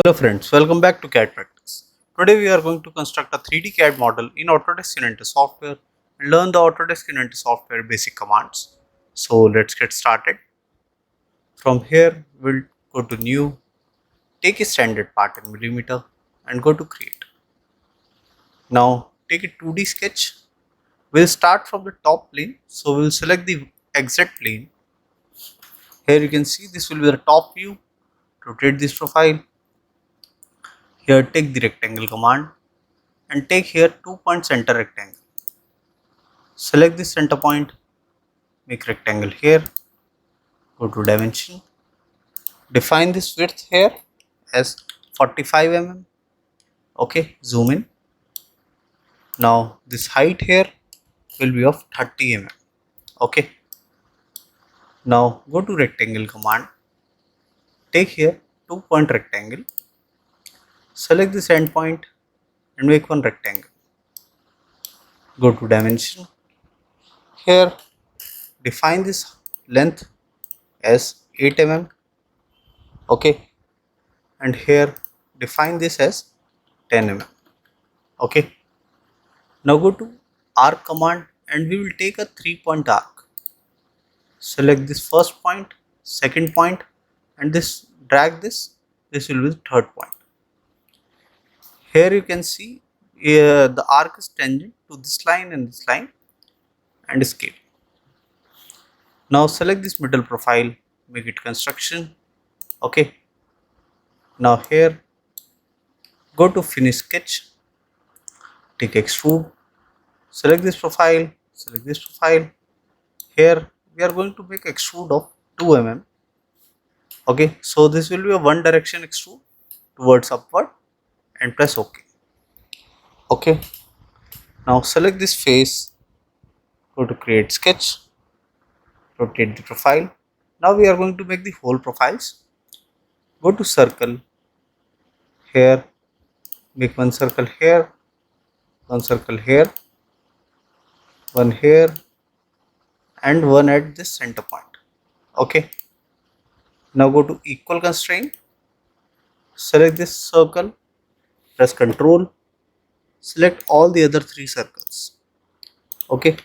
Hello friends, welcome back to CAD Practice. Today we are going to construct a 3D CAD model in Autodesk Inventor software and learn the Autodesk Inventor software basic commands. So let's get started. From here we'll go to new, take a standard part in millimeter and go to create. Now take a 2D sketch. We'll start from the top plane, so we'll select the exact plane. Here you can see this will be the top view. Rotate this profile. Here take the rectangle command and take here 2-point center rectangle. Select the center point, make rectangle here, go to dimension, define this width here as 45 mm. Okay, zoom in. Now this height here will be of 30 mm. Okay, now go to rectangle command, take here 2-point rectangle, select this end point and make one rectangle. Go to dimension, here define this length as 8 mm. Okay, and here define this as 10 mm. Okay, now go to arc command and we will take a 3-point arc. Select this first point, second point, and this drag this will be the third point. Here you can see the arc is tangent to this line and this line and escape. Now select this middle profile, make it construction. Okay, now here go to finish sketch, take extrude, select this profile, select this profile. Here we are going to make extrude of 2 mm. Okay, so this will be a one direction extrude towards upward and press OK. Okay, now select this face, go to create sketch, rotate the profile. Now we are going to make the whole profiles. Go to circle, here make one circle here, one circle here, one here, and one at this center point. Okay, now go to equal constraint, select this circle, press Ctrl, select all the other 3 circles. Okay,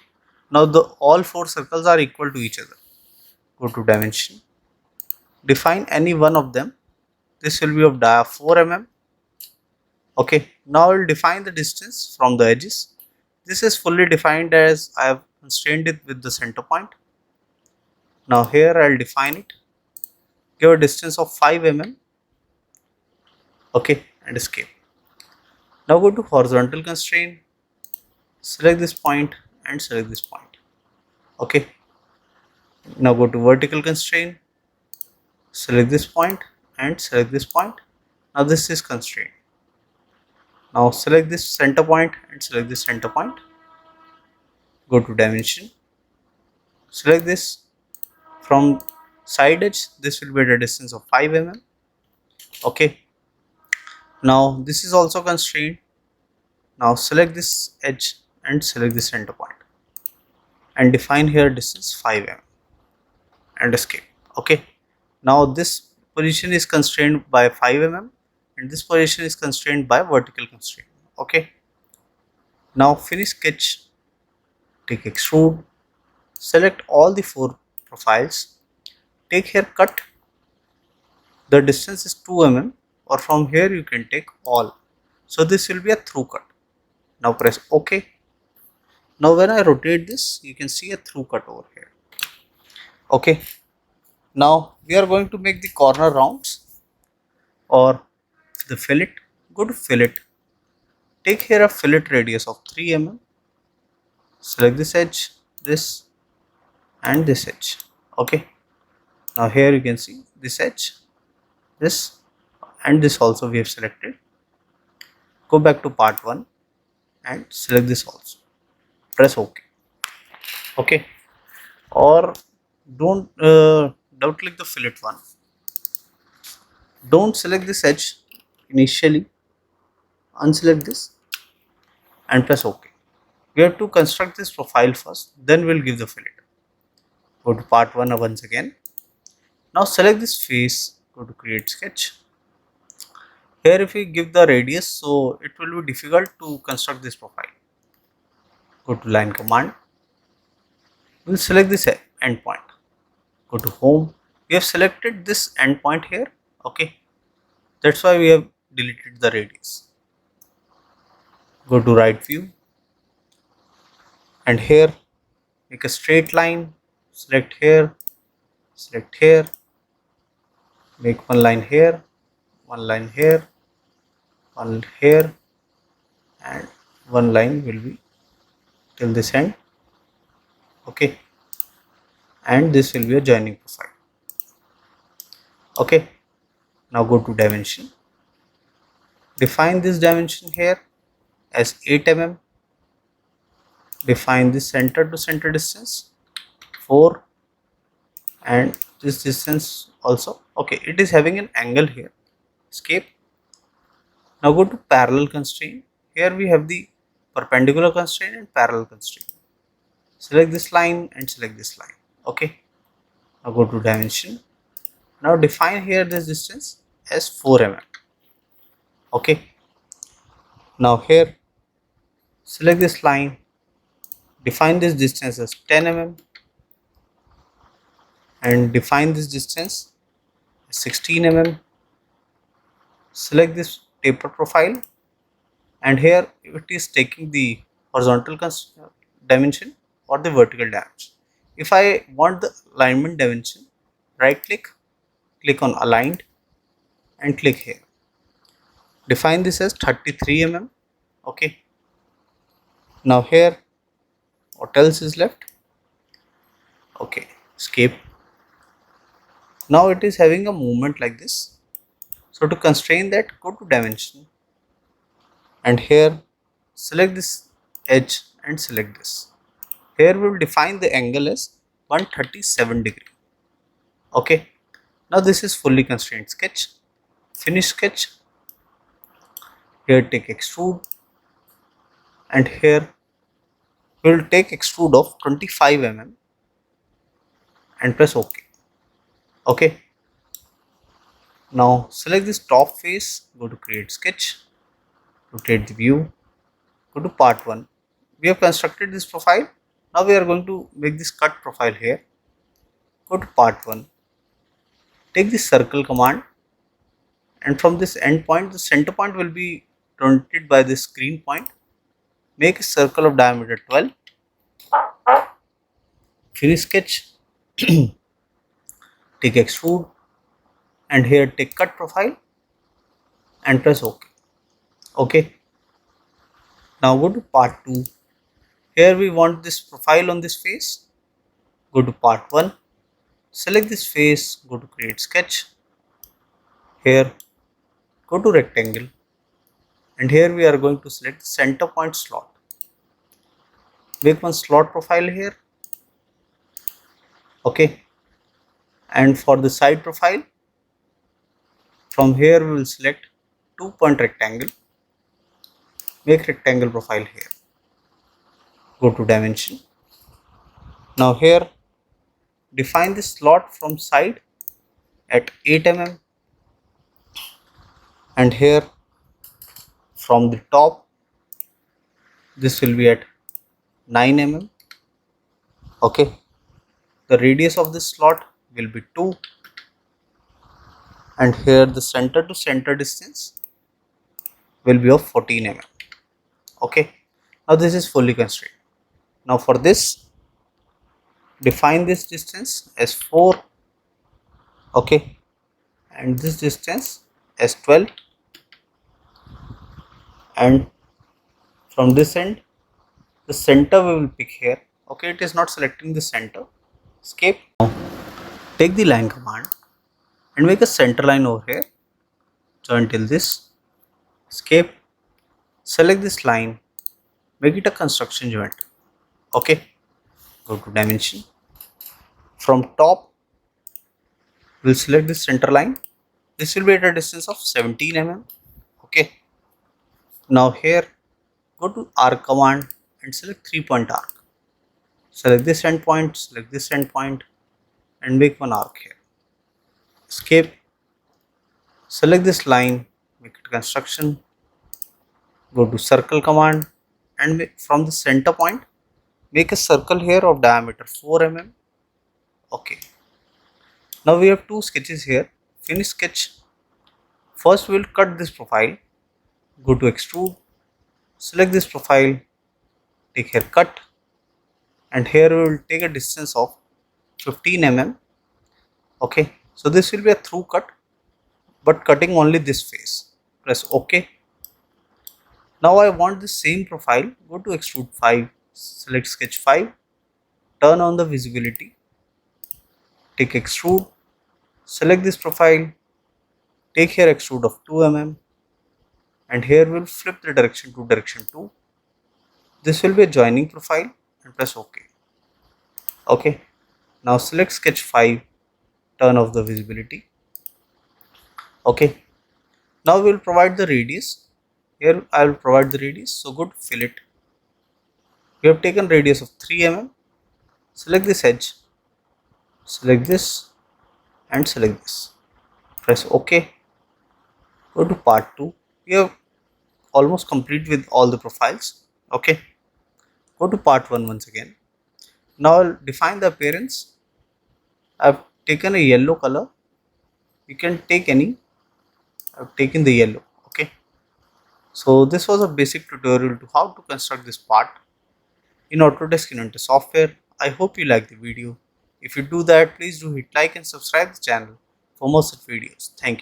now all 4 circles are equal to each other. Go to dimension, define any one of them. This will be of dia 4 mm. Okay, now I will define the distance from the edges. This is fully defined as I have constrained it with the center point. Now here I will define it, give a distance of 5 mm. Okay, and escape. Now go to horizontal constraint, select this point and select this point. Okay, now go to vertical constraint, select this point and select this point. Now this is constraint. Now select this center point and select this center point. Go to dimension, select this from side edge. This will be at a distance of 5 mm. Okay, now this is also constrained. Now select this edge and select the center point and define here distance 5 mm and escape. Okay, now this position is constrained by 5 mm and this position is constrained by vertical constraint. Okay, now finish sketch, take extrude, select all the 4 profiles, take here cut. The distance is 2 mm, or from here you can take all. So this will be a through cut. Now press OK. Now when I rotate this, you can see a through cut over here. Okay, now we are going to make the corner rounds or the fillet. Go to fillet, take here a fillet radius of 3 mm, select this edge, this and this edge. Okay, now here you can see this edge, this and this also we have selected. Go back to part 1 and select this also, press OK. Okay, or don't double click the fillet one, don't select this edge initially, unselect this and press OK. We have to construct this profile first, then we'll give the fillet. Go to part 1 once again. Now select this face, go to create sketch, Here if we give the radius, so it will be difficult to construct this profile. Go to line command. We will select this endpoint. Go to home. We have selected this endpoint here. Okay. That's why we have deleted the radius. Go to right view. And here make a straight line. Select here. Select here. Make one line here. One line here. One here. And one line will be till this end. Okay. And this will be a joining profile. Okay. Now go to dimension. Define this dimension here as 8 mm. Define this center to center distance 4 and this distance also. Okay, it is having an angle here. Escape. Now go to parallel constraint. Here we have the perpendicular constraint and parallel constraint. Select this line and select this line. Okay. Now go to dimension. Now define here this distance as 4 mm. Okay. Now here select this line. Define this distance as 10 mm and define this distance as 16 mm. Select this taper profile and here it is taking the horizontal dimension or the vertical dimension. If I want the alignment dimension, right click, click on aligned and click here. Define this as 33 mm. Okay. Now here what else is left? Okay, escape. Now it is having a movement like this. So to constrain that, go to dimension and here select this edge and select this. Here we will define the angle as 137 degree. Okay. Now this is fully constrained sketch. Finish sketch. Here take extrude and here we will take extrude of 25 mm and press OK. Okay. Now select this top face, go to create sketch, rotate the view, go to part 1. We have constructed this profile. Now we are going to make this cut profile here. Go to part 1. Take the circle command and from this end point, the center point will be rotated by this green point. Make a circle of diameter 12. Finish sketch. Take extrude and here take cut profile and press OK. Okay. Now go to part 2. Here we want this profile on this face. Go to part 1. Select this face. Go to create sketch. Here go to rectangle and here we are going to select center point slot. Make one slot profile here. Okay. And for the side profile, from here we will select 2-point rectangle. Make rectangle profile here. Go to dimension. Now here define the slot from side at 8 mm and here from the top this will be at 9 mm. Okay. The radius of this slot will be 2 and here the center to center distance will be of 14 mm. Okay. Now this is fully constrained. Now for this, define this distance as 4. Okay. And this distance as 12 and from this end the center we will pick here. Okay, it is not selecting the center. Escape. Now take the line command and make a center line over here. Join till this. Escape. Select this line. Make it a construction geometry. Okay. Go to dimension. From top we'll select this center line. This will be at a distance of 17 mm. Okay. Now here go to arc command and select 3-point arc. Select this endpoint, select this endpoint and make one arc here. Escape. Select this line, make it construction, go to circle command, and from the center point make a circle here of diameter 4 mm. Okay, now we have two sketches here. Finish sketch. First we will cut this profile, go to extrude, select this profile, take here cut, and here we will take a distance of 15 mm. Okay, so this will be a through cut but cutting only this face. Press OK. Now I want the same profile. Go to extrude 5, select sketch 5, turn on the visibility, take extrude, select this profile, take here extrude of 2 mm, and here we'll flip the direction to direction 2. This will be a joining profile and press OK. Okay, now select sketch 5, turn off the visibility. Okay, now we will provide the radius. Here I will provide the radius, so go to fillet. We have taken radius of 3 mm. Select this edge, select this and select this. Press OK. Go to part 2. We have almost complete with all the profiles. Okay. Go to part 1 once again. Now I'll define the appearance. I've taken a yellow color. You can take any. I've taken the yellow. Okay. So this was a basic tutorial to how to construct this part in Autodesk Inventor software. I hope you like the video. If you do that, please do hit like and subscribe the channel for more such videos. Thank you.